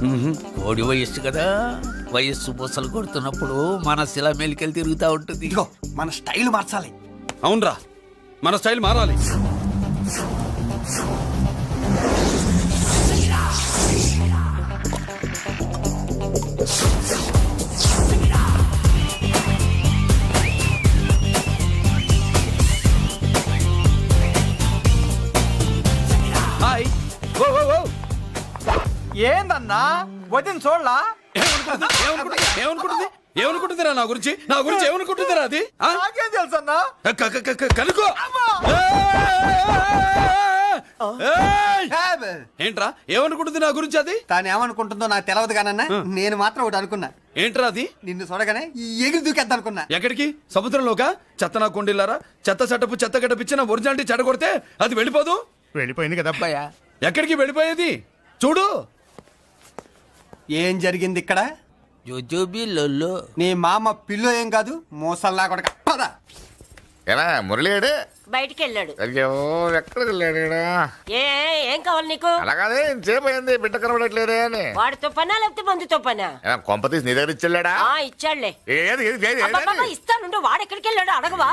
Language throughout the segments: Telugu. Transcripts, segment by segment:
కోడి వయస్సు కదా, వయస్సు బుసలు కొడుతున్నప్పుడు మన శిల మెలికలు తిరుగుతూ ఉంటుంది. ఇదిగో మన స్టైల్ మార్చాలి. అవునరా, మన స్టైల్ మారాలి. హాయ్. ఓ ఓ ఓ, ఏందన్నా వదిన చూడలా? ఏమనుకుంటుంది ఏమనుకుంటుందిరా నా గురించి ఏమనుకుంటుందిరా అది? నాకేం తెలుసు అన్నా? కనుకో. ఏంట్రా ఏమనుకుంటుంది నా గురించి అది? తాను ఏమనుకుంటుందో నాకు తెలియదు కానన్నా, నేను మాత్రం ఒకటి అనుకున్నా. ఏంట్రా అది? నిన్ను చూడగానే ఎగిరి దూకేద్దాం అనుకున్నా. ఎక్కడికి? సముద్రంలోకా? చెత్త నా కొండిల్లారా, చెత్త సెటపు చెత్త గడ్డపిచ్చి నా ఒరిజినాలిటీ చెడగొడితే అది వెళ్ళిపోదు. వెళ్ళిపోయింది కదా అబ్బాయ. ఎక్కడికి వెళ్ళిపోయేది? చూడు ఏం జరిగింది ఇక్కడ. జోజోబీ లొల్లో. నీ మామ పిల్లో ఏం కాదు, మోసల్లా కొడక. పద. ఎలా మురళీడే బయటికి వెళ్ళాడు. అయ్యో ఎక్కడికి వెళ్ళాడు? ఏం కావాలి నీకు? అలాగే సేపు అయింది, బిడ్డ కనబడట్లేదే అని. వాడితో పనా లేకపోతే మందుతో పనా? కొంప తీసి నీ దగ్గర ఇచ్చెళ్ళాడా? ఇచ్చాడులే. ఏది ఏది ఏది అబ్బబ్బబ్బ, ఇస్తానుండు. వాడు ఎక్కడికి వెళ్ళాడు అడగవా?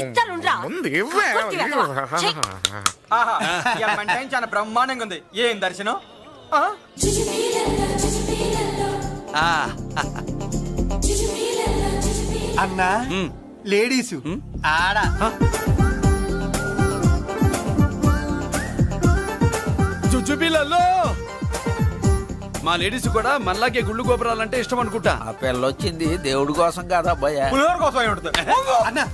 ఇస్తానుండ్రా. ముందు ఇవ్వే. చాలా బ్రహ్మాండంగా ఉంది. ఏం దర్శనం. అన్నా లేడీసు ఆడ చుచ్చుపిల్లల్లో మా లేడీస్ కూడా మనలాగే గుళ్ళు గోపురాలంటే ఇష్టం అనుకుంటా. ఆ పిల్ల వచ్చింది దేవుడి కోసం కాదా అబ్బాయ, పులిహోర కోసం అయి ఉంటుంది. అన్నా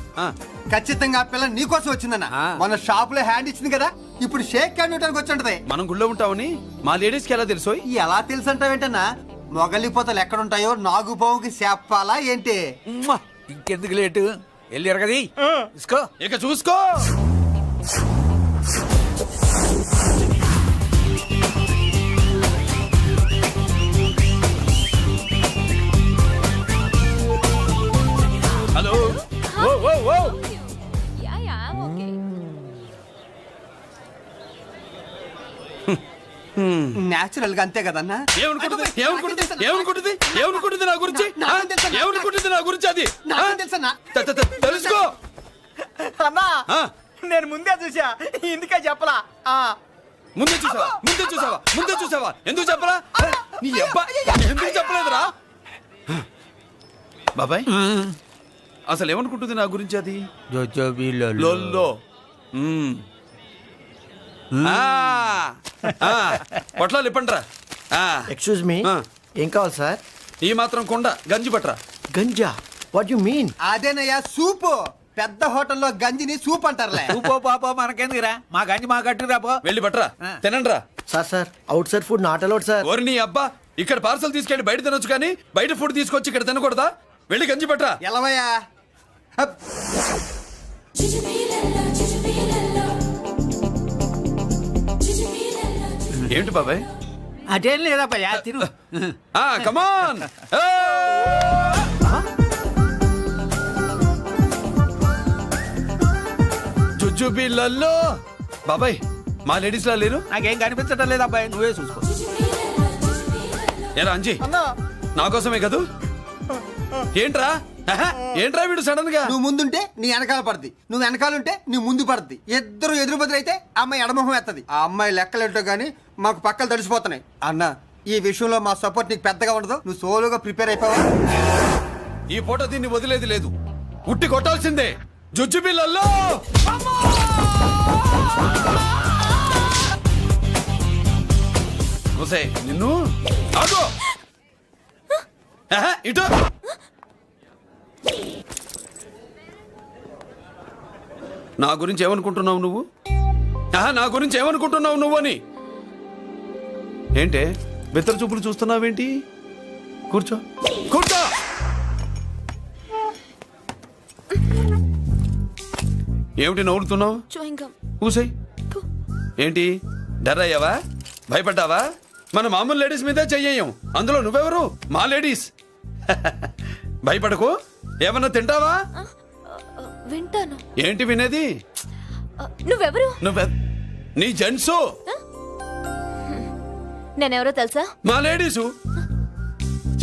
ఖచ్చితంగా ఆ పిల్ల నీ కోసం వచ్చిందన్న. మన షాప్ లో హ్యాండ్ ఇచ్చింది కదా, ఇప్పుడు షేక్ హ్యాండ్ ఇవ్వడానికి వచ్చి ఉంటది. మనం గుళ్ళో ఉంటామని మా లేడీస్ కి ఎలా తెలుసు? ఎలా తెలుసు అంటావేంటన్నా? మొగలిపోతలు ఎక్కడుంటాయో నాగుబావుకి చెప్పాలా ఏంటి? ఇంకెందుకు లేటు, వెళ్ళారు కదా తీసుకో. ఇక చూసుకో. హలో. ఓ ఓ ఓ, నేచురల్ గా అంతే కదన్నా. ఏమనుకుంటుంది నా గురించి? ఏమనుకుంటుంది నా గురించి అది? తెలుసన్నా. తెలుసుకో అన్నా నేను ముందే చూసా, ఇందుకే చెప్పలా. ముందే చూసావా? ఎందుకు చెప్పరా? నీ అబ్బా ఎందుకు చెప్పలేదురా? బాబాయ్ అసలు ఏమనుకుంటుంది నా గురించి అది? జోజోబీ లొల్లో. పొట్లాలు ఇప్పండ్రా. ఎక్స్క్యూజ్ మీ, ఏం కావాలి సార్? ఈ మాత్రం కొండ గంజి పట్రా. గంజా? What you mean? అదేనయ్యా సూపు. పెద్ద హోటల్లో గంజిని సూప్ అంటారులే. పో పాప, మనకెందుకురా, మా గంజి మా కట్టురా పో. వెళ్ళి పట్రా, తినండ్రా. Sir outside food not allowed sir. ఓరి నీ అబ్బా, ఇక్కడ పార్సల్ తీసుకెళ్ళి బయట తినొచ్చు కానీ బయట ఫుడ్ తీసుకొచ్చి ఇక్కడ తినకూడదా? వెళ్ళి గంజి పట్రా. ఎలవయ్యా. ఏంటి బాబాయ్? అదేం లేదబ్బా, తిను. కమాన్. జుజుబిళ్ళల్లో బాబాయ్ మా లేడీస్ లా లేరు. నాకేం కనిపించడం లేదు అబ్బాయి, నువ్వే చూసుకో. ఏరా అంజీ, నా కోసమే కదూ? ఏంట్రా ఏంట్రా వీడు సడన్ గా? నువ్వు ముందుంటే నీ వెనకాల పడుద్ది, నువ్వు వెనకాలంటే నీ ముందు పడుద్ది. ఇద్దరు ఎదురు బదులైతే అమ్మాయి ఎడమొహం ఎత్తది. ఆ అమ్మాయి లెక్కలేంటో గానీ మాకు పక్కలు తడిసిపోతున్నాయి. అన్న ఈ విషయంలో మా సపోర్ట్ నీకు పెద్దగా ఉండదు. నువ్వు సోలోగా ప్రిపేర్ అయిపోవా? ఈ పూట దీన్ని వదిలేది లేదు, ఉట్టి కొట్టాల్సిందే. జుజుబిళ్ళల్లో నిన్ను ఆగో. ఇటు నా గురించి ఏమనుకుంటున్నావు నువ్వు? నా గురించి ఏమనుకుంటున్నావు నువ్వు అని? ఏంటే బెత్తర చూపులు చూస్తున్నావేంటి? కూర్చో. ఏమిటి నవ్వుతున్నావు? కూసాయి. ఏంటి డర్ అయ్యావా? భయపడ్డావా? మన మామూలు లేడీస్ మీదే చెయ్యం, అందులో నువ్వెవరు? మా లేడీస్. భయపడకు. ఏమన్నా తింటావా? వింటాను. ఏంటి వినేది? నువ్వెవరు? నీ జెంట్సు. నేనెవరో తెలుసా? మా లేడీసు.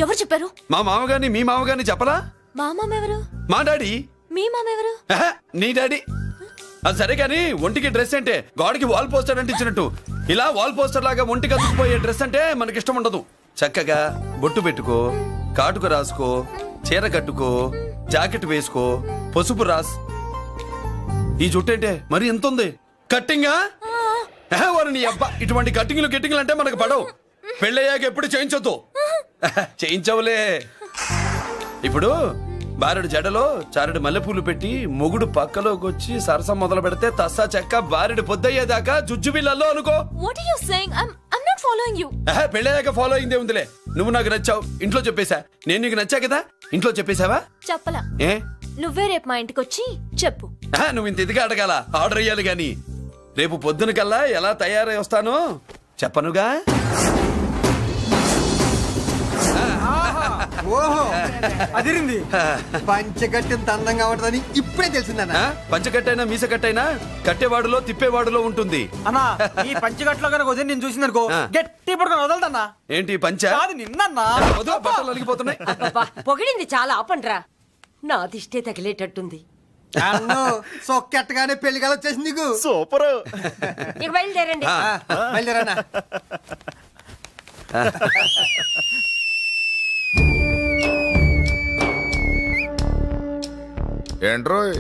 ఎవరు చెప్పారు? మా మామగారిని మీ మామగారిని చెప్పలా? మా మామ ఎవరు? మా డాడీ. మీ మామ ఎవరు? ఆహా, నీ డాడీ. అది సరే కానీ ఒంటికి డ్రెస్ అంటే గోడకి వాల్ పోస్టర్ అంటే ఇచ్చినట్టు ఇలా వాల్ పోస్టర్ లాగా ఒంటికి అతుక్కుపోయే డ్రెస్ అంటే మనకి ఇష్టం ఉండదు. చక్కగా బొట్టు పెట్టుకో, కాటుక రాసుకో, చీర కట్టుకో, జాకెట్ వేసుకో, పసుపు రాస్. ఈ జుట్టు అంటే మరి ఎంత ఉంది? కట్టింగా వారు నీ అబ్బా. ఇటువంటి కట్టింగ్లు గిట్టింగ్లు అంటే మనకు పడవు. పెళ్ళయ్యాక ఎప్పుడు చేయించొద్దు. చేయించవులే. ఇప్పుడు బారెడు జడలో చారెడు మల్లెపూలు పెట్టి మొగుడు పక్కలోకి వచ్చి సరసం మొదలు పెడితే తస్సా చెక్క బారెడు పొద్దయ్యేదాకా జుజ్జు బిళ్ళల్లో అనుకో. What are you saying? I'm not following you. పెళ్ళయ్యాక ఫాలో అయిందే ఉందిలే. నువ్వు నాకు నచ్చావు, ఇంట్లో చెప్పేశా. నేను నీకు నచ్చా కదా, ఇంట్లో చెప్పేశావా? చెప్పలా. ఏ నువ్వే రేపు మా ఇంటికి వచ్చి చెప్పు. నువ్వు ఇంత ఇదిగా అడగాల, ఆర్డర్ అయ్యాలి గాని. రేపు పొద్దున కల్లా ఎలా తయారై వస్తానో చెప్పనుగా. ఓహో అదిరింది. పంచగట్టెంత అందంగా ఉంటుందని ఇప్పుడే తెలిసిందన్న. పంచకట్టైనా మీసకట్టైనా కట్టేవాడులో తిప్పేవాడులో ఉంటుంది. అన్నా ఈ పంచగట్లో కనుక వదిలి నేను చూసిందనుకో గట్టి పడుకొని వదలదన్నా. ఏంటి పంచ? కాదు నిన్నన్నా. వదిలో బట్టలు అలిగిపోతున్నాయి. అబ్బబ్బా, పొగిడింది చాలా ఆపండ్రా. నా దిష్టే తగిలేటట్టుంది. అన్ను సొక్కెట్టగానే పెళ్లి కాలం వచ్చేసింది నీకు. సూపర్. ఇక బయలుదేరండి. బయలుదేరన్నా. ఏంట్రోయ్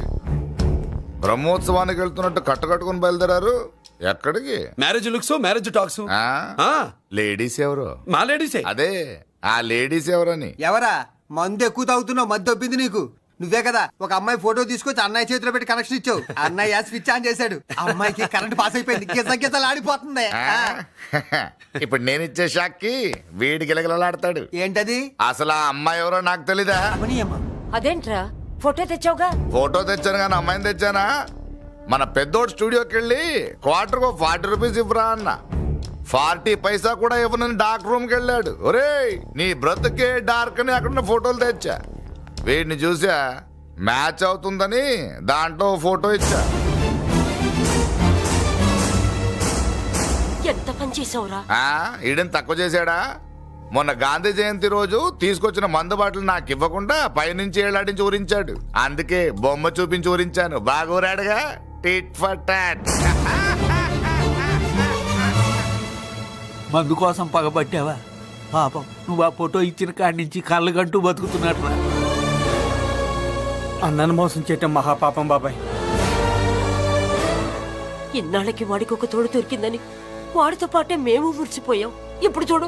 బ్రహ్మోత్సవానికి వెళ్తున్నట్టు కట్టుకట్టుకుని బయలుదేరారు? ఎక్కడికి? Marriage looks, marriage talks. Ladies ఎవరు? మా లేడీసే. అదే ఆ లేడీస్ ఎవరని. ఎవరా? మందు ఎక్కువ తాగుతున్నావు, మధ్య ఒప్పింది నీకు. నువ్వే కదా ఒక అమ్మాయి ఫోటో తీసుకొచ్చి అన్నయ్య చేతిలో పెట్టి కనెక్షన్ ఇచ్చావు. అన్నయ్య స్విచ్ ఆన్ చేశాడు. అమ్మాయికి కరెంట్ పాస్ అయిపోయింది. గిజగిజలు ఆడిపోతుంది. ఇప్పుడు నేను ఇచ్చే షాక్ కి వీడి గిలగిలలాడతాడు. ఏంటది? అసలు ఆ అమ్మాయి ఎవరో నాకు తెలీదా? అమ్మనియమ్మ. అదేంట్రా ఫోటో తెచ్చావుగా? ఫోటో తెచ్చాను కానీ అమ్మాయిని తెచ్చానా? మన పెద్దోడు స్టూడియోకి వెళ్ళి క్వార్టర్కు 40 రూపీస్ ఇవ్వరా అన్న. 40 పైసా కూడా ఇవ్వనని డార్క్ రూమ్ కి వెళ్ళాడు. ఒరేయ్ నీ బ్రతుకే డార్క్ అని అక్కడ ఫోటోలు తెచ్చా. వీడిని చూసా మ్యాచ్ అవుతుందని దాంట్లో ఫోటో ఇచ్చా. ఎంత పని చేసావురా? ఈడని తక్కువ చేశాడా? మొన్న గాంధీ జయంతి రోజు తీసుకొచ్చిన మందు బాటలు నాకు ఇవ్వకుండా పైనుంచి ఏలాడించి ఊరించాడు. అందుకే బొమ్మ చూపించి ఊరించాను. బాగా ఊరాడుగా. Tit for tat. మందు కోసం పగబట్టావా? పాపం నువ్వు ఆ ఫోటో ఇచ్చిన కాడి నుంచి కళ్ళగంటూ బతుకుతున్నట్రా. అన్నను మోసం చేయటం మహాపాపం బాబాయ్. ఇన్నాళ్ళకి వాడికి ఒక తోడు దొరికిందని వాడితో పాటే మేము మురిసిపోయాం. ఇప్పుడు చూడు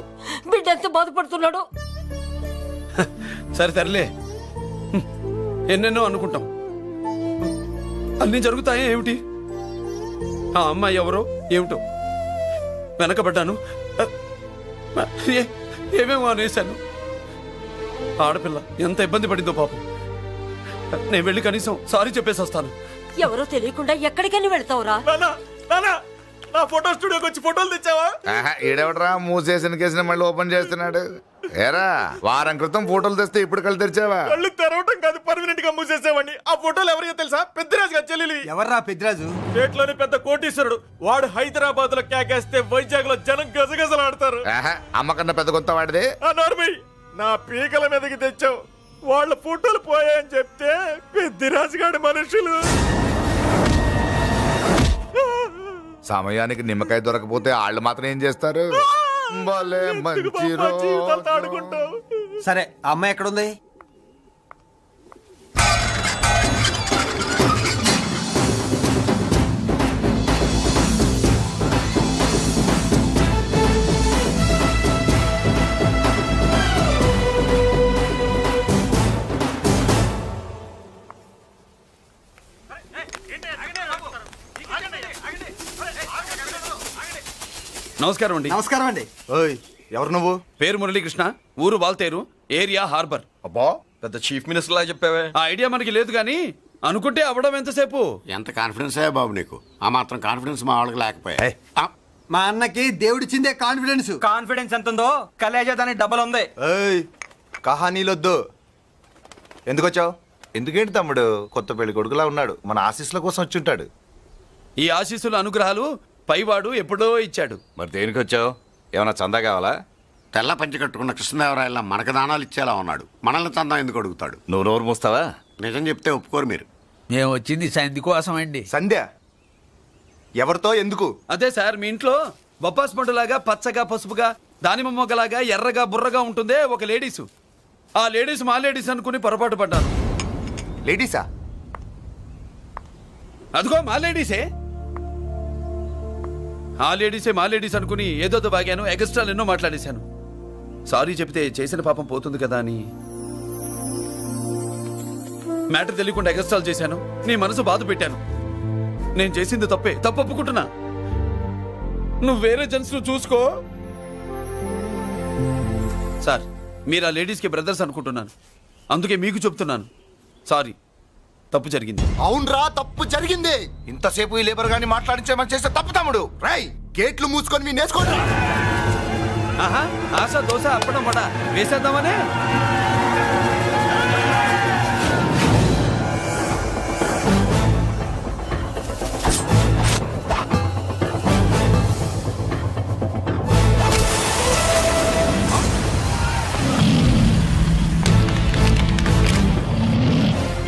బిడ్డ ఎంత బాధపడుతున్నాడో. సరే తరలే, ఎన్నెన్నో అనుకుంటాం, అన్నీ జరుగుతాయా ఏమిటి? ఆ అమ్మాయి ఎవరో ఏమిటో వెనకబడ్డాను, ఏమేమో అనేశాను. ఆడపిల్ల ఎంత ఇబ్బంది పడిందో పాపం. నేను వెళ్ళి కనీసం సారీ చెప్పేసి వస్తాను. ఎవరో తెలియకుండా ఎక్కడికైనా వెళ్తావురా? నా ఫోటో స్టూడియోకి వచ్చి ఫోటోలు తెచ్చావా? ఈడెవడరా మూసేసిన కేసుని మళ్ళీ ఓపెన్ చేస్తున్నాడు? ఏరా వారం క్రితం ఫోటోలు తెస్తే ఇప్పుడు కళ్ళు తెరిచావా? కళ్ళు తెరవటం కాదు, పర్మనెంట్ గా మూసేసేవాడిని. ఆ ఫోటోలు ఎవరికో తెలుసా? పెద్దరాజు గారి చెల్లెలి. ఎవర్రా పెద్దరాజు? స్టేట్లోని పెద్ద కోటీశ్వరుడు. వాడు హైదరాబాద్ లో కేకేస్తే వైజాగ్ లో జనం గజగజలాడతారు. అమ్మ కన్నా పెద్ద కొత్త వాడిది. ఆ నార్మల్ నా పీకల మీదకి తెచ్చావు. వాళ్ళ ఫోటోలు పోయాయని చెప్తే పెద్దిరాజు గారి మనుషులు. సమయానికి నిమ్మకాయ దొరకపోతే వాళ్ళు మాత్రం ఏం చేస్తారు? భలే మంచి రోజు. సరే ఆ అమ్మాయి ఎక్కడుంది? నమస్కారం అండి. నమస్కారం అండి. ఓయ్ ఎవరు నువ్వు? పేరు మురళీకృష్ణ, ఊరు వాల్తేరు, ఏరియా హార్బర్. అబ్బా పెద్ద చీఫ్ మినిస్టర్ లాగా చెప్పావే. ఆ ఐడియా మనకి లేదు కానీ అనుకుంటే అవ్వడం ఎంతసేపు? ఎంత కాన్ఫిడెన్స్ అయ్యా బాబు నీకు? ఆ మాత్రం కాన్ఫిడెన్స్ మా వాళ్ళకి లేకపోయా? మా అన్నకి దేవుడిచ్చిందే కాన్ఫిడెన్స్. కాన్ఫిడెన్స్ ఎంత ఉందో కలేజా దానికి డబల్ ఉంది. ఏయ్ కహానీలొద్దు. ఎందుకు వచ్చావు? ఎందుకేంటి తమ్ముడు కొత్త పెళ్లి కొడుకులా ఉన్నాడు. మన ఆశీస్సుల కోసం వచ్చి ఉంటాడు. ఈ ఆశీస్సుల అనుగ్రహాలు పైవాడు ఎప్పుడో ఇచ్చాడు. మరి దేనికి వచ్చావు? ఏమైనా చందా కావాలా? తెల్ల పంచి కట్టుకున్న కృష్ణదేవరాయల మనకు దానాలు ఇచ్చేలా ఉన్నాడు. మనల్ని చందా ఎందుకు అడుగుతాడు? నువ్వు నోరు మూస్తావా? నిజం చెప్తే ఒప్పుకోరు మీరు. మేము వచ్చింది సంధి కోసం అండి. సంధ్య ఎవరితో ఎందుకు? అదే సార్, మీ ఇంట్లో బొప్పాస్ పండులాగా పచ్చగా పసుపుగా దానిమ్మ మొగ్గలాగా ఎర్రగా బుర్రగా ఉంటుందే ఒక లేడీసు. ఆ లేడీస్ మా లేడీస్ అనుకుని పొరపాటు పడ్డాను. లేడీసా? అదిగో మా లేడీసే. ఆ లేడీసే మా లేడీస్ అనుకుని ఏదోదో బాగాను, ఎగస్ట్రాలు ఎన్నో మాట్లాడేశాను. సారీ చెప్తే చేసిన పాపం పోతుంది కదా అని మ్యాటర్ తెలియకుండా ఎగస్ట్రాలు చేశాను. నీ మనసు బాధ పెట్టాను. నేను చేసింది తప్పే, తప్పు ఒప్పుకుంటున్నా. నువ్వు వేరే జెంట్స్ చూసుకో. సార్, మీరు ఆ లేడీస్కి బ్రదర్స్ అనుకుంటున్నాను, అందుకే మీకు చెప్తున్నాను. సారీ, తప్పు జరిగింది. అవునరా, తప్పు జరిగింది. ఇంతసేపు ఈ లేబర్ గాని మాట్లాడించేమని చేస్తే తప్పు తమ్ముడు. రై, గేట్లు మూసుకొని మీ నేర్చుకోండి. ఆహా, ఆశ దోశ అప్పడం వడ వేసేద్దామనే.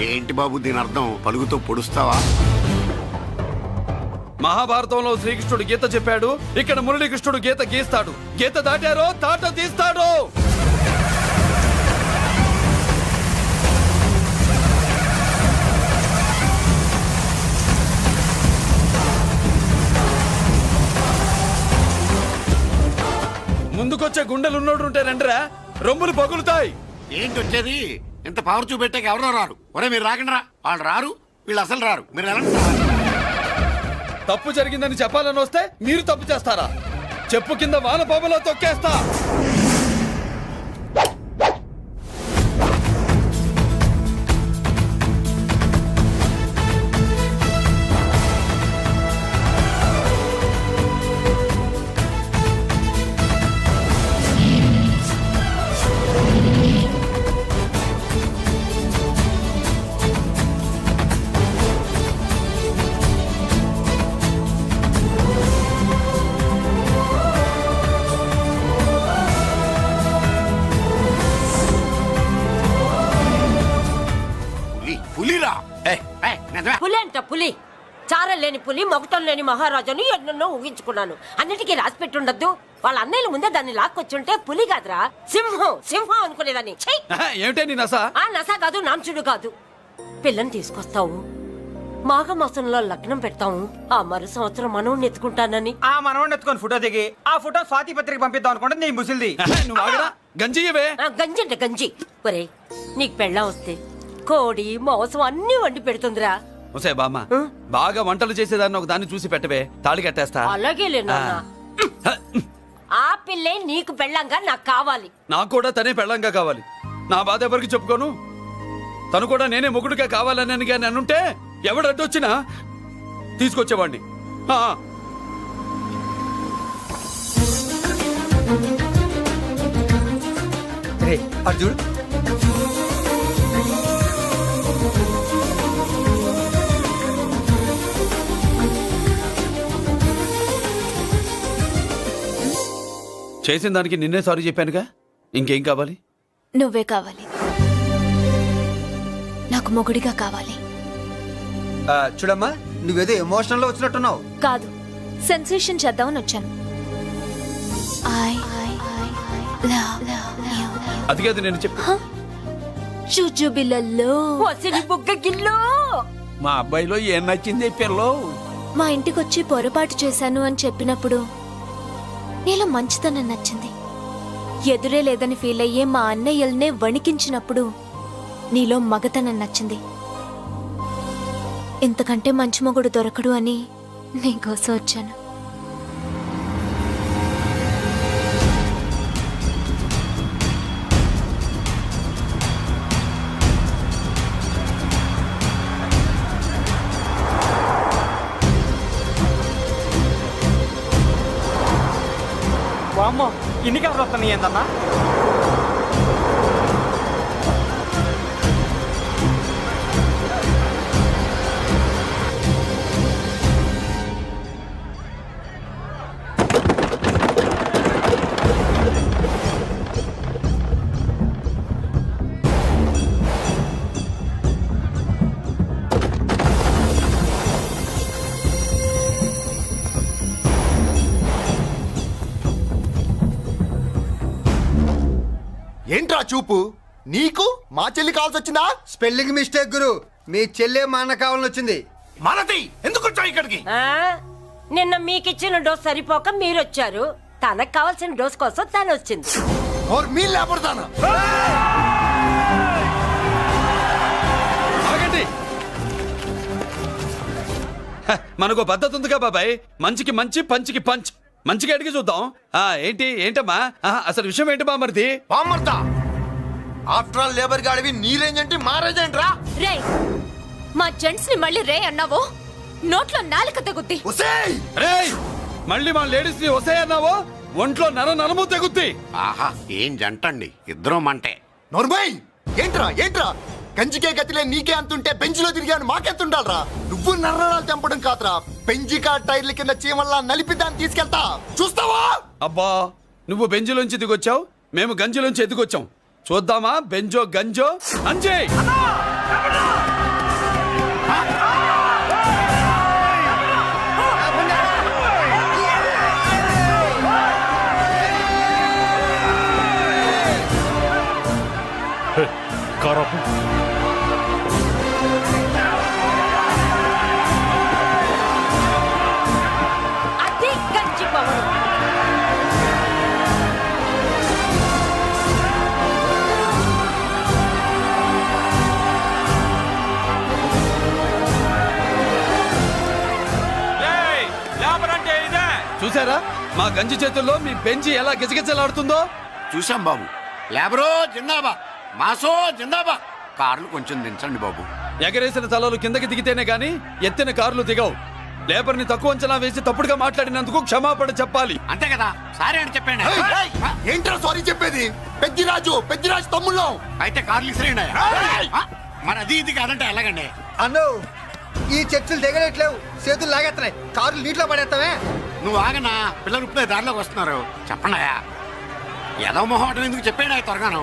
ఏంటి బాబు దీని అర్థం? పలుగుతో పొడుస్తావా? మహాభారతంలో శ్రీకృష్ణుడు గీత చెప్పాడు, ఇక్కడ మురళీకృష్ణుడు గీత గీస్తాడు. గీత దాటారో తాట తీస్తాడు. ముందుకొచ్చే గుండెలున్నోడు ఉంటే రండిరా, రొమ్ములు పగులుతాయి. ఏంటి వచ్చేది? ఇంత పవర్ చూపెట్టాక ఎవరో రారు. ఒరే మీరు రాకండి రా. వాళ్ళు రారు, వీళ్ళు అసలు రారు. మీరు ఎలా? తప్పు జరిగిందని చెప్పాలని వస్తే మీరు తప్పు చేస్తారా? చెప్పు కింద వాన పాములో తొక్కేస్తా. పులిరా. పులి అంట పులి. చారం లేని పులి, మొగటం లేని మహారాజుని ఎన్నెన్నో ఊహించుకున్నాను. అన్నిటికీ రాసి పెట్టుండద్దు. వాళ్ళ అన్నయ్యల ముందే దాన్ని లాక్కొచ్చుంటే పులి కాదురా, సింహం. సింహం అనుకునేదాన్ని. ఏమిటే నీ నస? ఆ నస కాదు, నాంచుడు కాదు. పిల్లని తీసుకొస్తావు, మాఘమాసంలో లగ్నం పెడతాము. ఆ మరు సంవత్సరం మనోడిని ఎత్తుకుంటానని. ఆ మనోడిని ఎత్తుకొని ఫోటో దిగి ఆ ఫోటో స్వాతి పత్రిక పంపిద్దాం అనుకుంటే నీ ముసిల్ది. నువ్వు ఆగరా, గంజియవే. గంజి అంటే గంజి. ఒరే, నీకు పెళ్ళం వస్తే కోడి మాంసం అన్ని వండి పెడుతుందిరా. ఒసే బామ్మ, బాగా వంటలు చేసేదాన్ని ఒక దాన్ని చూసి పెట్టవే, తాళి కట్టేస్తా. అలాగే లేనా? ఆ పిల్లే నీకు పెళ్ళంగా నాకు కావాలి. నాకు కూడా తనే పెళ్ళంగా కావాలి. నా బాధ ఎవరికి చెప్పుకోను. తను కూడా నేనే మొగుడుగా కావాలని కానీ అనుంటే ఎవడు అడ్డొచ్చినా తీసుకొచ్చేవాడిని. అర్జున్, చేసిన దానికి నిన్నే సారీ చెప్పానుగా, ఇంకేం కావాలి? నువ్వే కావాలి. నాకు మొగుడిగా కావాలి. చూడమ్మా, నువ్వేదో ఎమోషనల్ లో వచ్చినట్టున్నావు. కాదు, సెన్సేషన్ చేద్దామని వచ్చాను. అది కాదు నేను చెప్పు. చుజుబిళ్ళల్లో వసిలి బుగ్గ గిల్లో. మా అబ్బాయిలో ఏం నచ్చింది పిల్లో? మా ఇంటికొచ్చి పొరపాటు చేశాను అని చెప్పినప్పుడు నీలో మంచితనం నచ్చింది. ఎదురే లేదని ఫీల్ అయ్యే మా అన్నయ్యల్నే వణికించినప్పుడు నీలో మగతనం నచ్చింది. ఇంతకంటే మంచి మొగుడు దొరకడు అని నీకోసం వచ్చాను. అమ్మో, ఇన్ని కలర్ వస్తున్నాయి ఏందన్నా? ఏంట్రా చూపు నీకు మా చెల్లి కావాల్సి వచ్చిందా? స్పెల్లింగ్ మిస్టేక్ గురు, మీ చెల్లె మా అన్న కావాలని వచ్చింది. మనది ఎందుకు వచ్చావు ఇక్కడికి? ఆ? నిన్న మీకిచ్చిన డోస్ సరిపోక మీరొచ్చారు, తనకు కావాల్సిన డోస్ కోసం తను వచ్చింది. మీ లేపడతాను. ఆగండి. హ, మనకు పద్ధతి ఉందిగా బాబాయ్, మంచికి మంచి పంచికి పంచ్. మంచిగా అడిగి చూద్దాం. ఏంటమ్మా అసలు విషయం ఏంటి బామర్ది? బామ్మర్తా ఆఫ్టర్ ఆల్ లేబర్ గాడివి నీ రేంజ్ ఏంటి మా రేంజ్ ఏంట్రా? రే మా జెంట్స్ ని మళ్ళీ రే అన్నావో నోట్లో నాలుక తెగుద్ది. ఒసేయ్ రేయ్, మళ్ళీ మా లేడీస్ ని వస్తాయన్నావో ఒంట్లో నరము తెగుద్ది. ఆహా, ఏం జంటండి, ఇద్దరం మంటే. నోర్మై ఏంట్రా కంచికే గతిలే నీకే అంతుంటే బెంచ్లో తిరిగాను మాకెంతుండాలరా? నువ్వు నర్రాలు తెంపడం కాదురా, పెంజికా టైర్ల కింద చీమల్లా నలిపి దాన్ని తీసుకెళ్తా చూస్తావా? అబ్బా, నువ్వు బెంజులోంచి దిగొచ్చావు, మేము గంజిలోంచి ఎదిగొచ్చాం. చూద్దామా బెంజో గంజో అంజయ్. అది గంజి పవన్. చూసారా మా గంజి చేతుల్లో మీ బెంజి ఎలా గిజగిజలాడుతుందో? చూసాం బాబు. లేబరో జిందాబా, మాసో జిందాబా. కార్లు కొంచెం దించండి బాబు. ఎగరేసిన తలలు కిందకి దిగితేనే గాని ఎత్తిన కార్లు దిగవు. లేబర్ ని తక్కువ అంచనా వేసి తప్పుడుగా మాట్లాడినందుకు క్షమాపణ చెప్పాలి. అంతే కదా, సారీ అని చెప్పండి. ఏంట్రా సారీ చెప్పేది? పెద్దిరాజు తమ్ముళ్ళం. అయితే కార్లు ఇసిరేయండి. మరి అది ఇది కాదంటే ఎలాగండి? అన్నో ఈ చర్చలు దిగలేట్లేవు, చేతులు లాగేస్తున్నాయి, కారులు నీటిలో పడేస్తావే. నువ్వు ఆగనా, పిల్లలు ఇప్పుడే దారిలోకి వస్తున్నారు. చెప్పండి ఏదో మొహం ఎందుకు చెప్పేయండి త్వరగాను.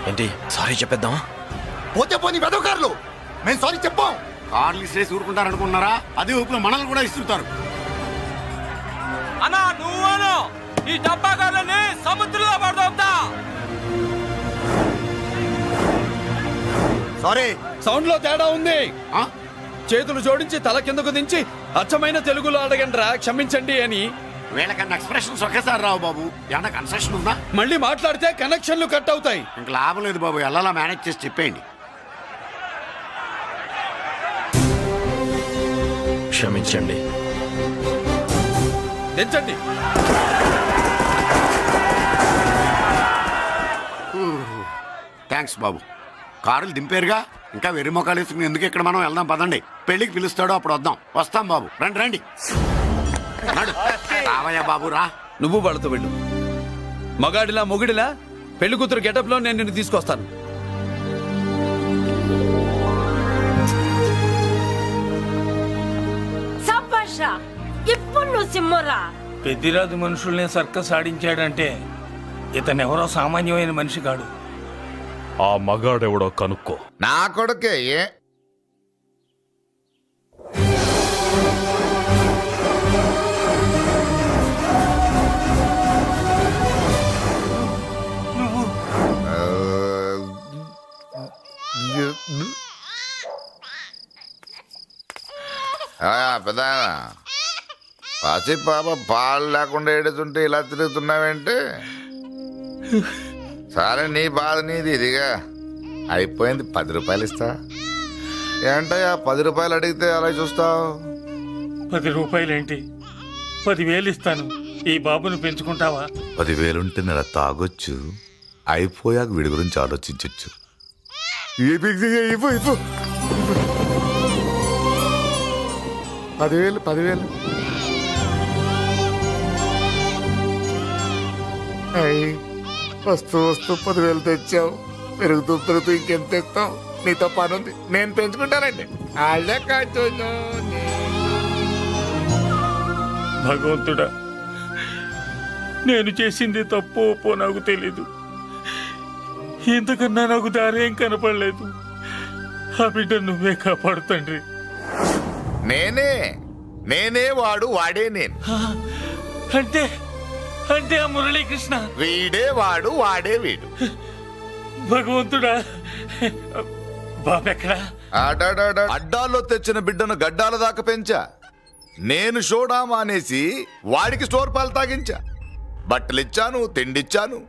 ఏంటి సారీ చెప్పేద్దాం? పోతే పోనీ వెదవ కార్లు, మేము సారీ చెప్పాం. కార్లు ఇసిరేసి ఊరుకుంటారనుకున్నారా? అదే ఊపిలో మనల్ని కూడా ఇస్తుంటారు. అన్నా నువ్వు ఈ డబ్బా గాలని సముద్రంలో పడదోపుతా. సారీ. సౌండ్ లో తేడా ఉంది. ఆ? చేతులు జోడించి తల కిందకు దించి అచ్చమైన తెలుగులో అడగండ్రా క్షమించండి అని. వీళ్ళకన్నా ఎక్స్ప్రెషన్స్ ఒకేసారి రావు బాబు. ఏమన్నా కన్సెషన్ ఉందా? మళ్ళీ మాట్లాడితే కనెక్షన్లు కట్ అవుతాయి. ఇంక లాభం లేదు బాబు, ఎలా మేనేజ్ చేసి చెప్పేయండి. క్షమించండి. దించండి. థ్యాంక్స్ బాబు. కారులు దింపారుగా, ఇంకా వెర్రి మొక్కలు వేసుకుని ఎందుకు ఇక్కడ మనం వెళ్దాం పదండి. పెళ్లికి పిలుస్తాడో అప్పుడు వద్దాం. వస్తాం బాబు, రండి రండి. రావయ్యా బాబు రా. నువ్వు వాళ్ళతో వెళ్ళు. మగాడిలా మొగుడిలా పెళ్లి కూతురు గెటప్ లో నేను నిన్ను తీసుకొస్తాను. సభాషా, ఇప్పుడు నువ్వు సింహరా. పెద్దిరాజు మనుషుల్ని సర్కస్ ఆడించాడంటే ఇతనెవరో సామాన్యమైన మనిషి కాడు. ఆ మగాడెవడో కనుక్కో. నా కొడుకే పెద్ద పసి పాప పాలు లేకుండా ఏడుతుంటే ఇలా తిరుగుతున్నావేంటి? సరే నీ బాధ నీది, ఇదిగా అయిపోయింది. 10 రూపాయలు ఇస్తా. ఏంటయ్యా 10 రూపాయలు అడిగితే అలా చూస్తావు? 10 రూపాయలేంటి, 10,000 ఇస్తాను. ఈ బాబును పెంచుకుంటావా? 10,000 ఉంటే నెల తాగొచ్చు, అయిపోయాక వీడి గురించి ఆలోచించవచ్చు. 10,000 వస్తూ 10,000 తెచ్చావు. పెరుగుతూ ఇంకెంత తెస్తావు? నీతో పని ఉంది, నేను పెంచుకుంటానండి. భగవంతుడా, నేను చేసింది తప్పు ఒప్పో నాకు తెలీదు. ఇంతకన్నా నాకు దారేం కనపడలేదు. ఆ బిడ్డ నువ్వే కాపాడు తండ్రి. నేనే వాడు, వాడే నేను. అంటే అంటే ఆ మురళీకృష్ణ వీడే వాడు వాడే వీడు. భగవంతుడా బాబెక్కడా? అడ్డాల్లో తెచ్చిన బిడ్డను గడ్డాల దాకా పెంచా. నేను షోడా మానేసి వాడికి స్టోర్ పాలు తాగించా. బట్టలిచ్చాను, తిండిచ్చాను.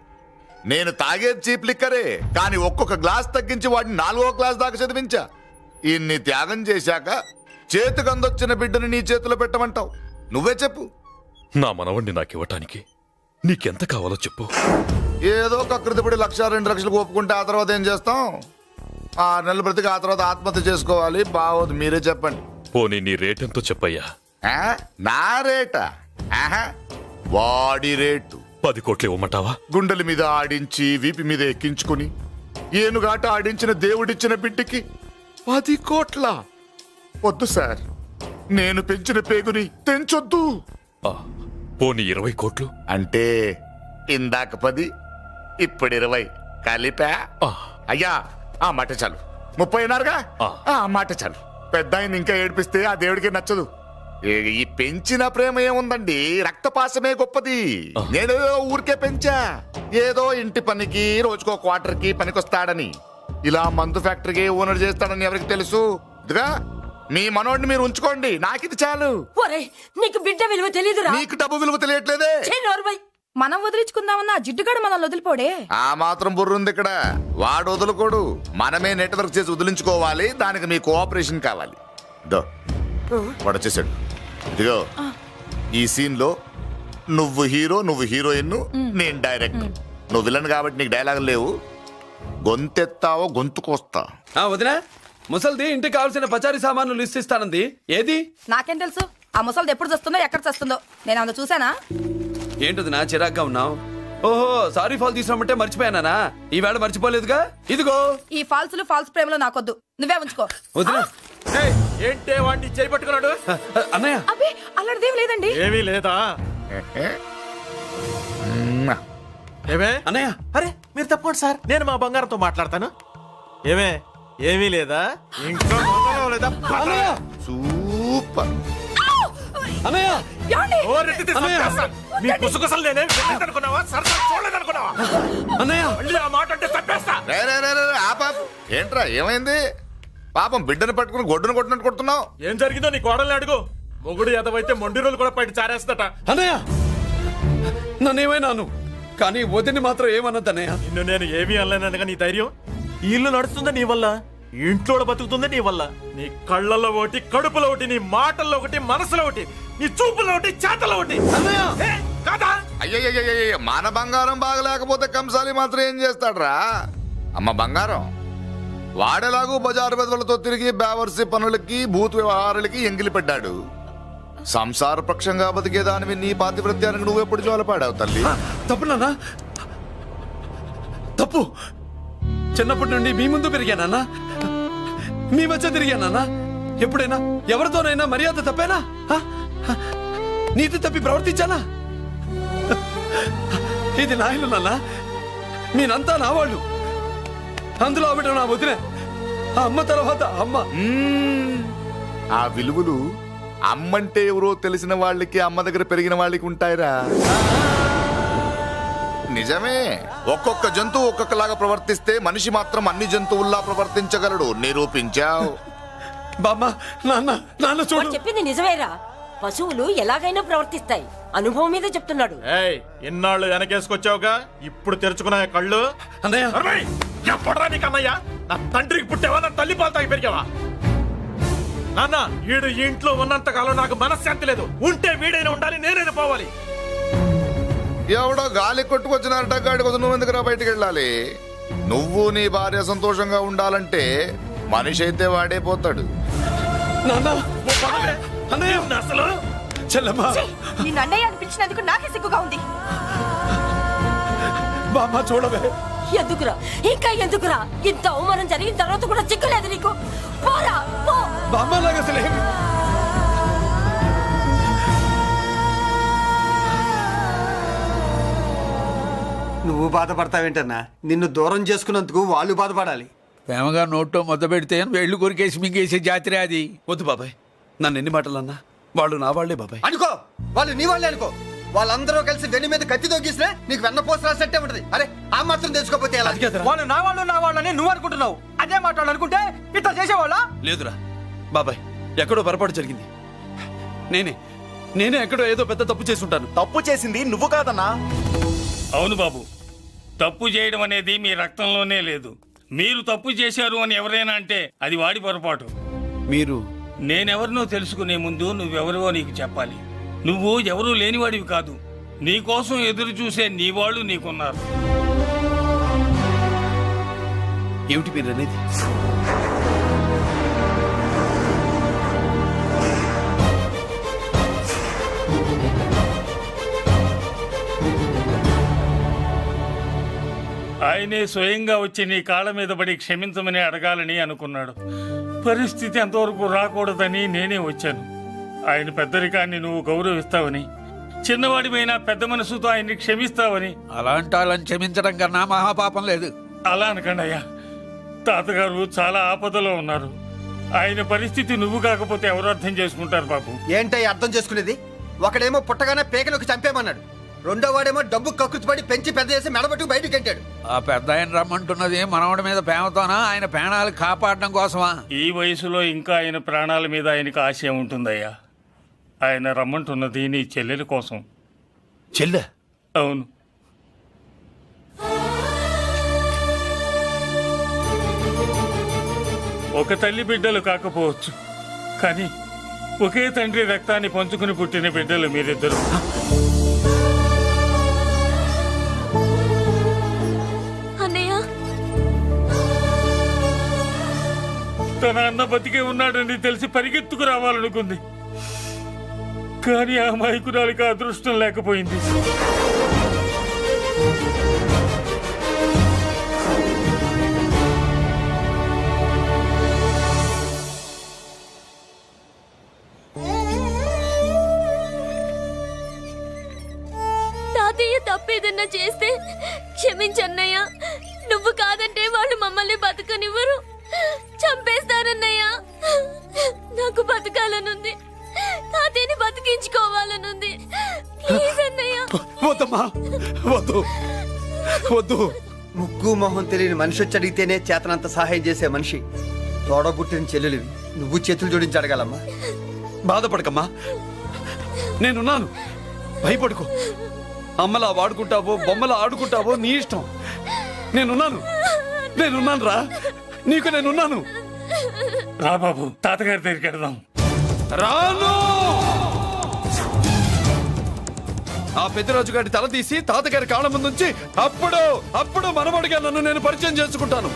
నేను తాగేది చీప్ లిక్కరే, కానీ ఒక్కొక్క గ్లాస్ తగ్గించి వాడిని 4వ క్లాస్ దాకా చదివించా. ఇన్ని త్యాగం చేశాక చేతికి అందొచ్చిన బిడ్డని నీ చేతిలో పెట్టమంటావు? నువ్వే చెప్పు. నా మనవణ్ణి నాకివ్వటానికి నీకెంత కావాలో చెప్పు. ఏదో కకృతిపడి 1,00,000 2 లక్షలకు ఒప్పుకుంటే ఆ తర్వాత ఏం చేస్తాం? 6 నెలలు బ్రతికి ఆ తర్వాత ఆత్మహత్య చేసుకోవాలి. బావోదు, మీరే చెప్పండి. పోనీ నీ రేటెంతో చెప్పయ్యా. ఆ? నా రేటా? ఆహా, వాడి రేటు. 10 కోట్లు ఇవ్వమంటావా? గుండెల మీద ఆడించి వీపి మీద ఎక్కించుకుని ఏనుగాట ఆడించిన దేవుడిచ్చిన బిడ్డకి 10 కోట్ల? వద్దు సార్, నేను పెంచిన పేగుని తెంచొద్దు. ఆ, పోనీ 20 కోట్లు? అంటే ఇందాక 10 ఇప్పుడు 20 కలిపా? ఆ. అయ్యా, ఆ మాట చాలు. 30 అన్నారుగా? ఆ. ఆ మాట చాలు. పెద్ద ఆయన ఇంకా ఏడిపిస్తే ఆ దేవుడికి నచ్చదు. ఈ పెంచిన ప్రేమ ఏముందండి, రక్తపాసమే గొప్పది. నేనేదో ఊరికే పెంచా, ఏదో ఇంటి పనికి రోజుకో క్వార్టర్కి పనికొస్తాడని. ఇలా మందు ఫ్యాక్టరీకి ఓనర్ చేస్తాడని ఎవరికి తెలుసు? ఇదిగా మీ మనోడిని మీరు ఉంచుకోండి, నాకిది చాలు. ఒరే నీకు బిడ్డ విలువ తెలీదురా? నీకు డబ్బు విలువ తెలియట్లేదే. ఛీ, నోర్మై. మనం వదిలించుకుందామన్నా జిడ్డుగాడు మనల్ని వదిలిపోడే. ఆ మాత్రం బుర్రుంది ఇక్కడ. వాడు వదులుకోడు, మనమే నెట్వర్క్ చేసి వదిలించుకోవాలి. దానికి మీ కోఆపరేషన్ కావాలి. దో వాడు వచ్చేసాడు. ఇదిగో ఈ సీన్ లో నువ్వు హీరో, నువ్వు హీరోయిన్, నేను డైరెక్టర్. నువ్వు విలన్ కాబట్టి నీకు డైలాగులు లేవు. గొంతెత్తావో గొంతుకొస్తా. వదినా, ముసల్ది ఇంటికి కావాల్సిన పచారీ సామాన్లు లిస్ట్ ఇస్తానంది. ఏది? నాకేం తెలుసు ఆ ముసలిది ఎప్పుడు చస్తుందో ఎక్కడ చస్తుందో? నేను అంత చూసానా? ఏంటది నా చిరాగ్గా ఉన్నావు? ఓహో, సారీ ఫాల్ తీసుకురామంటే మర్చిపోయానా? ఈవేళ మర్చిపోలేదుగా. ఇదిగో ఈ ఫాల్సులు ఫాల్స్ ప్రేమలో నాకొద్దు, నువ్వే ఉంచుకో. వదినా. ఏంటే వాడిని చేయి పట్టుకున్నాడు? అన్నయ్య, అబ్బే అలాంటిదేం లేదండి. ఏమీ లేదా? ఏమే అన్నయ్య, అరే మీరు తప్పకుండా సార్, నేను మా బంగారంతో మాట్లాడతాను. ఏమే ఏమీ లేదా? ఇంట్లో మొదలు లేదా? అన్నయ్య, సూపర్. అన్నయ్య, ఏమండి? ఓరెత్తితే చంపేస్తాను. నీ కుసకుసలు నేనేం అనుకున్నావా? సరదా చూడలేదనుకున్నావా? అన్నయ్య, మళ్ళీ ఆ మాట అంటే తప్పేస్తా. రే రే రే రే, ఆ పాప ఏంట్రా, ఏమైంది? పాపం బిడ్డను పట్టుకుని గొడ్డును కొట్టినట్టు కొడుతున్నావు. ఏం జరిగిందో నీ కోడల్ని అడుగు. మొగుడు ఎదవైతే మొండి రోజులు కూడా బయట చారేస్తట. అన్నయ్య, నన్నేమైనాను కానీ వదిని మాత్రం ఏమన్నదన్నయ్య. నిన్ను నేను ఏమీ అనలేనగా నీ ధైర్యం. ఈ ఇల్లు నడుస్తుందా నీ వల్ల, ఈ ఇంట్లో బతుకుతుందా నీ వల్ల. నీ కళ్ళల్లో ఒకటి, కడుపులో ఒకటి, నీ మాటల్లో ఒకటి, మనసులో ఒకటి, నీ చూపులో ఒకటి, చేతల్లో ఒకటి. ఏ, కాదా? అయ్యయ్యయ్యయ్య, మన బంగారం బాగలేకపోతే కంసాలి మాత్రం ఏం చేస్తాడ్రా? అమ్మ బంగారం, వాడేలాగూ బజారు బెదవులతో తిరిగి బేవర్సి పనులకి, భూత వ్యవహారాలకి ఎంగిలి పడ్డాడు. సంసార పక్షంగా బతికేదానివి నీ పాతివృత్యానికి నువ్వెప్పుడు జోలపాడావు తల్లి? తప్పు నాన్న, తప్పు. చిన్నప్పటి నుండి మీ ముందు పెరిగానన్నా, మీ మధ్య తిరిగానన్నా. ఎప్పుడైనా ఎవరితోనైనా మర్యాద తప్పేనా? నీతి తప్పి ప్రవర్తించానా? ఇది నా ఇల్లు నాన్న, మీరంతా నా వాళ్ళు. అందులో ఆవిడ నా వదిలే, ఆ అమ్మ తర్వాత అమ్మ. ఆ విలువలు అమ్మంటే ఎవరో తెలిసిన వాళ్ళకి, అమ్మ దగ్గర పెరిగిన వాళ్ళకి ఉంటాయిరా. నిజమే, ఒక్కొక్క జంతువు ఒక్కొక్కలాగా ప్రవర్తిస్తే మనిషి మాత్రం అన్ని జంతువుల్లా ప్రవర్తించగలడు. నిరూపించావు. బామ్మ, నాన్న, నాన్న చూడు. వాడు చెప్పింది నిజమేరా. పశువులు ఎలాగైనా ప్రవర్తిస్తాయి. అనుభవం మీద చెప్తున్నాడు. ఏయ్, ఇన్నాళ్ళు వెనకేసుకొచ్చావుగా, ఇప్పుడు తెరుచుకున్నా కళ్ళు. అన్నయ్య, అరవై! ఎప్పుడురా నీకు అన్నయ్య? నా తండ్రికి పుట్టావా? నా తల్లి పాలు తాగి పెరిగావా? నాన్న, వీడు ఈ ఇంట్లో ఉన్నంత కాలం నాకు మనశ్శాంతి లేదు. ఉంటే వీడైనా ఉండాలి, నేనైనా పోవాలి. ఎవడో గాలి కొట్టుకొచ్చినారట, గాడి కోసం నువ్వు ఎందుకురా బయటికి వెళ్ళాలి? నువ్వు నీ భార్య సంతోషంగా ఉండాలంటే మనిషి అయితే వాడే పోతాడు. నాన్న, అన్నయ్య, అసలు చెల్లమ్మా, నిన్ను అన్నయ్య అనిపించినందుకు నాకే సిగ్గుగా ఉంది. బామ్మ చూడవే. ఎందుకురా, ఇంకా ఎందుకురా? ఇంత అవమానం జరిగిన తర్వాత కూడా చిక్కలేదు నీకు? పోరా, పో. బామ్మ లాగా అసలు ఏమి. నువ్వు బాధపడతావేంటన్నా? నిన్ను దూరం చేసుకున్నందుకు వాళ్ళు బాధపడాలి. ప్రేమగా నోట్లో మొద్ద పెడితే వేళ్ళు కొరికేసి మింగేసే జాతర అది. వద్దు బాబాయ్, నన్ను ఎన్ని మాటలు అన్నా వాళ్ళు నా వాళ్లే బాబాయ్. అనుకో, వాళ్ళు నీ వాళ్ళే అనుకో. వాళ్ళందరూ కలిసి వెన్ను మీద కత్తి తొగ్గిసినా నీకు వెన్న పోసి రాసినట్టే ఉంటది. అరే ఆ మాత్రం తెలుసుకోపోతే ఎలా? వాళ్ళు నా వాళ్ళని నువ్వు అనుకుంటున్నావు. అదే మాట్లాడాలనుకుంటే ఇట్లా చేసేవాళ్ళ? లేదురా బాబాయ్, ఎక్కడో పొరపాటు జరిగింది. నేనే ఎక్కడో ఏదో పెద్ద తప్పు చేసి ఉంటాను. తప్పు చేసింది నువ్వు కాదన్నా. అవును బాబు, తప్పు చేయడం అనేది మీ రక్తంలోనే లేదు. మీరు తప్పు చేశారు అని ఎవరైనా అంటే అది వాడి పొరపాటు. మీరు నేనెవరినో తెలుసుకునే ముందు నువ్వెవరివో నీకు చెప్పాలి. నువ్వు ఎవరూ లేనివాడివి కాదు. నీ కోసం ఎదురు చూసే నీ వాళ్ళు నీకున్నారు. ఏమిటి మీరు అనేది? ఆయనే స్వయంగా వచ్చి నీ కాళ్ళ మీద పడి క్షమించమని అడగాలని అనుకున్నాడు. పరిస్థితి అంతవరకు రాకూడదని నేనే వచ్చాను. ఆయన పెద్దరికాన్ని నువ్వు గౌరవిస్తావని, చిన్నవాడిపైన పెద్ద మనసుతో ఆయన్ని క్షమిస్తావని. అలాంటి వాళ్ళని క్షమించడం కన్నా మహాపాపం లేదు. అలా అనకండి అయ్యా. తాతగారు చాలా ఆపదలో ఉన్నారు. ఆయన పరిస్థితి నువ్వు కాకపోతే ఎవరు అర్థం చేసుకుంటారు బాబు? ఏంటో అర్థం చేసుకునేది? ఒకడేమో పుట్టగానే పేకలోకి చంపేమన్నాడు, రెండో వాడేమో డబ్బు కక్కుర్తిపడి పెంచి పెద్ద చేసి మెడబట్టు బయటకు గంటాడు. ఆ పెద్ద ఆయన రమ్మంటున్నది మనవడి మీద ప్రేమతోనా, ఆయన ప్రాణాలు కాపాడడం కోసమా? ఈ వయసులో ఇంకా ఆయన ప్రాణాల మీద ఆయనకు ఆశయం ఉంటుందయ్యా. ఆయన రమ్మంటున్నది నీ చెల్లెల కోసం. చెల్లె? అవును. ఒక తల్లి బిడ్డలు కాకపోవచ్చు, కానీ ఒకే తండ్రి రక్తాన్ని పంచుకుని పుట్టిన బిడ్డలు మీరిద్దరు. అన్నయ్య, తన అన్న బతికే ఉన్నాడని తెలిసి పరిగెత్తుకు రావాలనుకుంది, కానీ ఆ మైకురాలికి అదృష్టం లేకపోయింది. తాతయ్య తప్పేదన్నా చేస్తే క్షమించన్నయ్య. నువ్వు కాదంటే వాళ్ళు మమ్మల్ని బతకనివ్వరు, చంపేస్తారన్నయ్య. నాకు బతకాలనుంది, తాతయ్యని బతికించుకోవాలనుంది. ప్లీజ్ అన్నయ్య. వద్దమ్మా, వద్దు వద్దు. ముగ్గు మొహం తెలియని మనిషి వచ్చి అడిగితేనే చేతనంత సహాయం చేసే మనిషి. తోడబుట్టిన చెల్లెలివి, నువ్వు చేతులు జోడించి అడగాలమ్మా. బాధపడకమ్మా, నేనున్నాను. భయపడుకో. అమ్మలా వాడుకుంటావో బొమ్మలా ఆడుకుంటావో నీ ఇష్టం. నేనున్నాను రా, నీకు నేనున్నాను. రా బాబు, తాతగారి దగ్గరికి వెళ్దాం. రాను. ఆ పెద్దరాజు గారి తల తీసి తాతగారి కాళ్ళ ముందుంచి అప్పుడు మనవడిగా నన్ను నేను పరిచయం చేసుకుంటాను.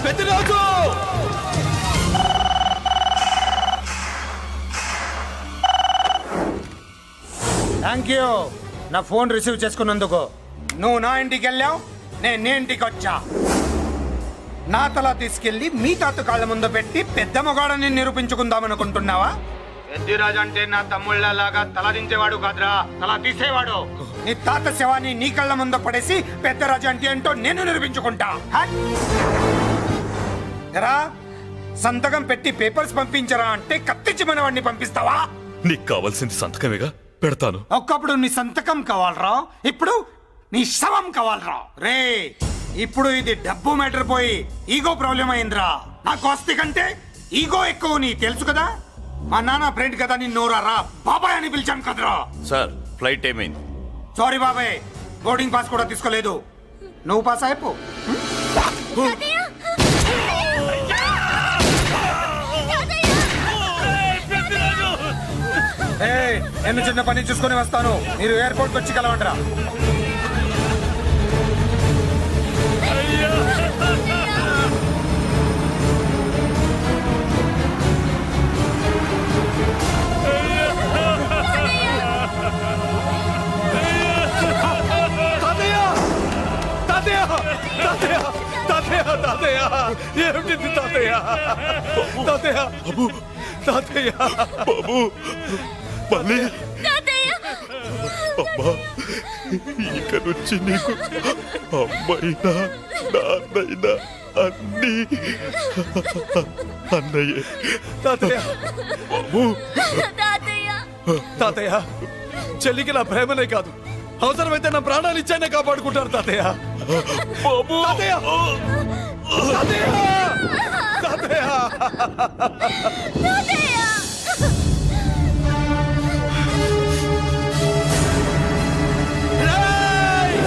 పెద్దరాజు! థ్యాంక్ యూ నా ఫోన్ రిసీవ్ చేసుకున్నందుకు. నువ్వు నా ఇంటికి వెళ్ళావు, నేను నీ ఇంటికి వచ్చా. నా తల తీసుకెళ్లి మీ తాత కాళ్ళ ముందు పెట్టి పెద్ద మగాడని నిరూపించుకుందామనుకుంటున్నావా? పెద్దిరాజు అంటే నా తమ్ముళ్ళలాగా తల దించేవాడు కాదురా, తల తీసేవాడు. నీ తాత శవాన్ని నీ కళ్ళ ముందు పడేసి పెద్దరాజు అంటే ఏంటో నేను నిరూపించుకుంటా. ఎరా, సంతకం పెట్టి పేపర్స్ పంపించరా అంటే కత్తిచ్చి మనవాడిని పంపిస్తావా? నీకు కావాల్సింది సంతకమేగా, పెడతాను. ఒకప్పుడు నీ సంతకం కావాలరా, ఇప్పుడు నీ శవం కావాలరా. రే, ఇప్పుడు ఇది డబ్బు మ్యాటర్ పోయి ఈగో ప్రాబ్లం అయిందిరా. నాకు ఆస్తి కంటే ఈగో ఎక్కువ, నీ తెలుసు కదా. మా నాన్న ఫ్రెండ్ కదా, నిన్ను రా బాబాయ్ అని పిలిచాను కదరా. సార్, ఫ్లైట్ ఏమైంది? సారీ బాబాయ్, బోర్డింగ్ పాస్ కూడా తీసుకోలేదు. నువ్వు పాస్ అయిపో. నేను చిన్న పని చూసుకొని వస్తాను, మీరు ఎయిర్పోర్ట్ వచ్చి కలవండిరా. ఏమిటి తాతయ్య? తాతయ్య, తాతయ్య, బాబు, మళ్ళీ అమ్మా, ఇక నుంచి నీకు అమ్మైనా నాన్నైనా అన్నీ అన్నయ్యే. తాతయ్య, బాబు, తాతయ్య చెల్లికి నా ప్రేమనే కాదు, అవసరమైతే నా ప్రాణాలు ఇచ్చానే కాపాడుకుంటారు తాతయ్య. తాతయ్య! తాతయ్య! తాతయ్య! రేయ్!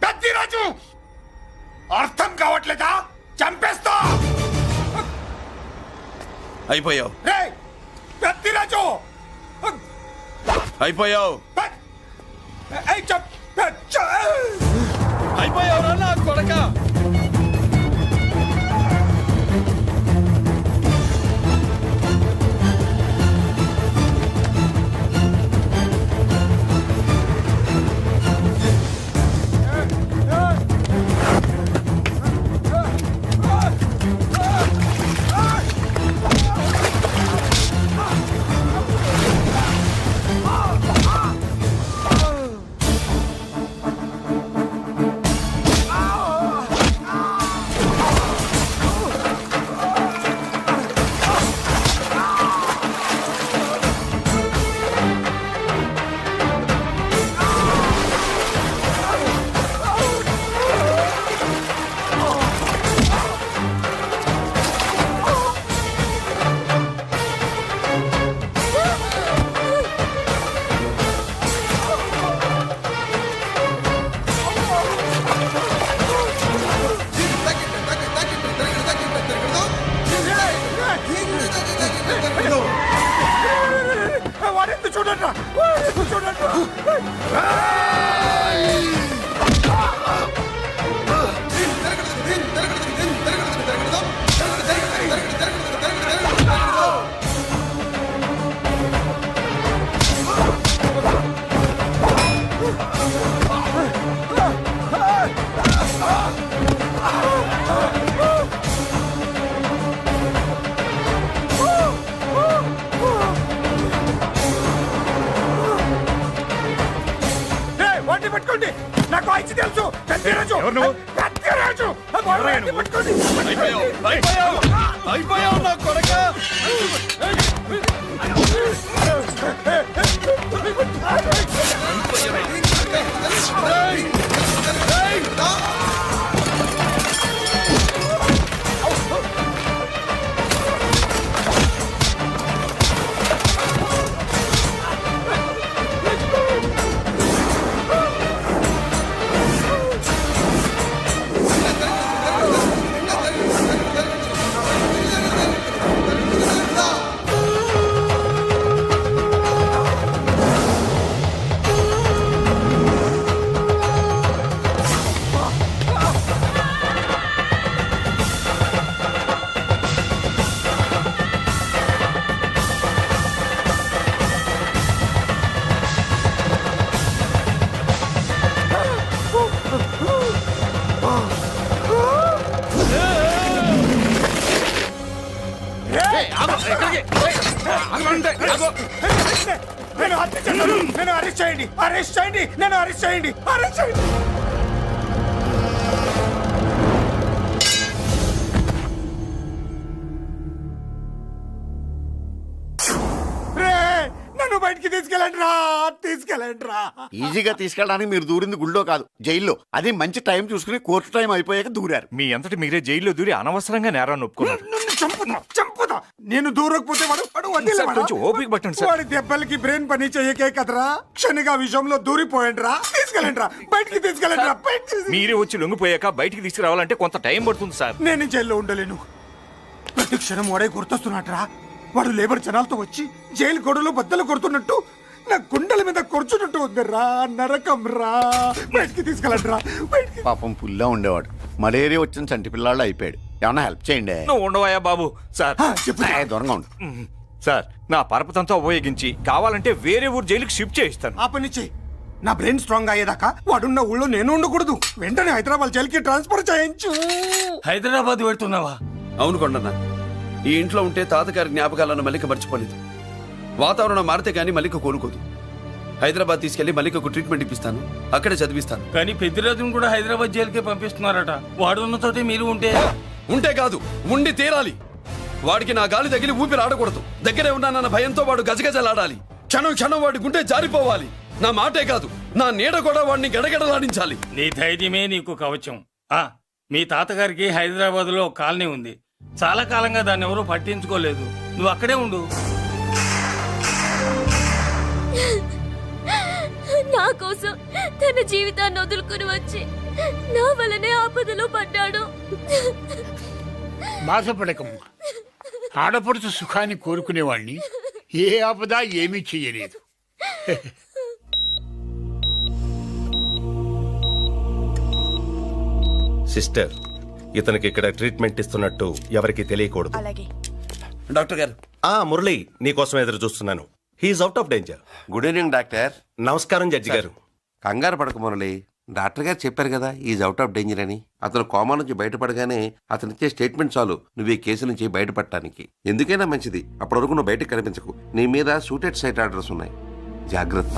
పెద్దిరాజు అర్థం కావట్లేదా? చంపేస్తా. అయిపోయావు, రేయ్ పెద్దిరాజు అయిపోయావు, ఏయ్, అయిపోయావు నా కొడక. చూడండి చూడండి. పట్టుకోండి, నాకు వాయిస్ తెలుసు. పెద్దిరాజు, పెద్దిరాజు, పట్టుకోండి. అయిపోయావు నా కొడక. నన్ను హత్య చేశారు. నన్ను అరెస్ట్ చేయండి, అరెస్ట్ చేయండి, నన్ను అరెస్ట్ చేయండి, అరెస్ట్ చేయండి. నన్ను బయటికి తీసుకెళ్ళండి రా, తీసుకెళ్ళండి రా. ఈజీగా తీసుకెళ్ళడానికి మీరు దూరింది గుళ్ళో కాదు, జైల్లో. అది మంచి టైం చూసుకుని కోర్టు టైం అయిపోయాక దూరారు. మీ అంతటి మీరే జైల్లో దూరి అనవసరంగా నేరాన్ని ఒప్పుకున్నారు. చంపుతా. నేను దూరకపోతే వాడు వదిలేవాడా? ఓపిక పట్టండి సార్. వాడి దెబ్బలకి బ్రెయిన్ పని చెయ్యకే కదరా, క్షణిగా విషయంలో దూరిపోయండి రా. తీసుకెళ్ళండి రా, బయటికి తీసుకెళ్ళండి రా. మీరే వచ్చి లొంగిపోయాక బయటికి తీసుకురావాలంటే కొంత టైం పడుతుంది సార్. నేను జైల్లో ఉండలేను. ప్రతి క్షణం వాడే గుర్తొస్తున్నట్రా. వాడు లేబర్ జనాలతో వచ్చి జైలు గొడవలో బద్దలు కొడుతున్నట్టు నా గుండెల మీద కొడుచున్నట్టు ఉంది రా. నరకం రా. బయటికి తీసుకెళ్ళండి రా. పాపం పుల్లా ఉండేవాడు, మలేరియా వచ్చిన చంటి పిల్లాళ్ళు అయిపోయాడు. ఏమన్నా హెల్ప్ చేయండి. నువ్వు ఉండవయ్యా బాబు. సార్ దూరంగా ఉండు. సార్, నా పరపతంతో ఉపయోగించి కావాలంటే వేరే ఊరు జైలుకి షిఫ్ట్ చేయిస్తాను. ఆ పని చెయ్యి. నా బ్రెయిన్ స్ట్రాంగ్ అయ్యేదాకా వాడున్న ఊళ్ళో నేను ఉండకూడదు. వెంటనే హైదరాబాద్ జైలుకి ట్రాన్స్ఫర్ చేయించు. హైదరాబాద్ పెడుతున్నావా? అవును కొండన్న, ఈ ఇంట్లో ఉంటే తాతగారి జ్ఞాపకాలను మల్లిక మర్చిపోలేదు. వాతావరణం మారితే గానీ మల్లిక కోలుకోదు. హైదరాబాద్ తీసుకెళ్లి మల్లికకు ట్రీట్మెంట్ ఇప్పిస్తాను, అక్కడే చదివిస్తాను. కానీ పెద్దిరాజును కూడా హైదరాబాద్ జైలుకే పంపిస్తున్నారట. వాడు ఉన్న చోటే మీరు ఉంటే కాదు, ఉండి తీరాలి. వాడికి నా గాలి తగిలి ఊపిరి ఆడకూడదు. దగ్గరే ఉన్నానన్న భయంతో వాడు గజగజలాడాలి. క్షణం క్షణం వాడి గుండె జారిపోవాలి. నా మాటే కాదు, నా నీడ కూడా వాడిని గడగడలాడించాలి. నీ ధైర్యమే నీకు కవచం. మీ తాతగారికి హైదరాబాద్ లో కాలనీ ఉంది. చాలా కాలంగా దాన్ని ఎవరూ పట్టించుకోలేదు. నువ్వు అక్కడే ఉండు. నా కోసం తన జీవితాన్ని వదులుకుని వచ్చి నా వల్లనే ఆపదలో పడ్డాడు. బాధపడకమ్మా, ఆడపడుచు సుఖాన్ని కోరుకునేవాణ్ణి ఏ ఆపద ఏమీ చెయ్యలేదు. సిస్టర్, ఇతనికి ఇక్కడ ట్రీట్మెంట్ ఇస్తున్నట్టు ఎవరికి తెలియకూడదు. డాక్టర్ గారు. మురళి, నీకోసం ఎదురు చూస్తున్నాను. He's out of danger. Good evening doctor. నమస్కారం జడ్జి గారు. కంగారు పడక మురళి, డాక్టర్ గారు చెప్పారు కదా ఈజ్ అవుట్ ఆఫ్ డేంజర్ అని. అతను కోమా నుంచి బయటపడగానే అతను ఇచ్చే స్టేట్మెంట్ చాలు నువ్వు ఈ కేసు నుంచి బయటపడటానికి. ఎందుకైనా మంచిది, అప్పటి వరకు నువ్వు బయటకు కనిపించకు. నీ మీద సూటెడ్ సైట్ ఆర్డర్స్ ఉన్నాయి, జాగ్రత్త.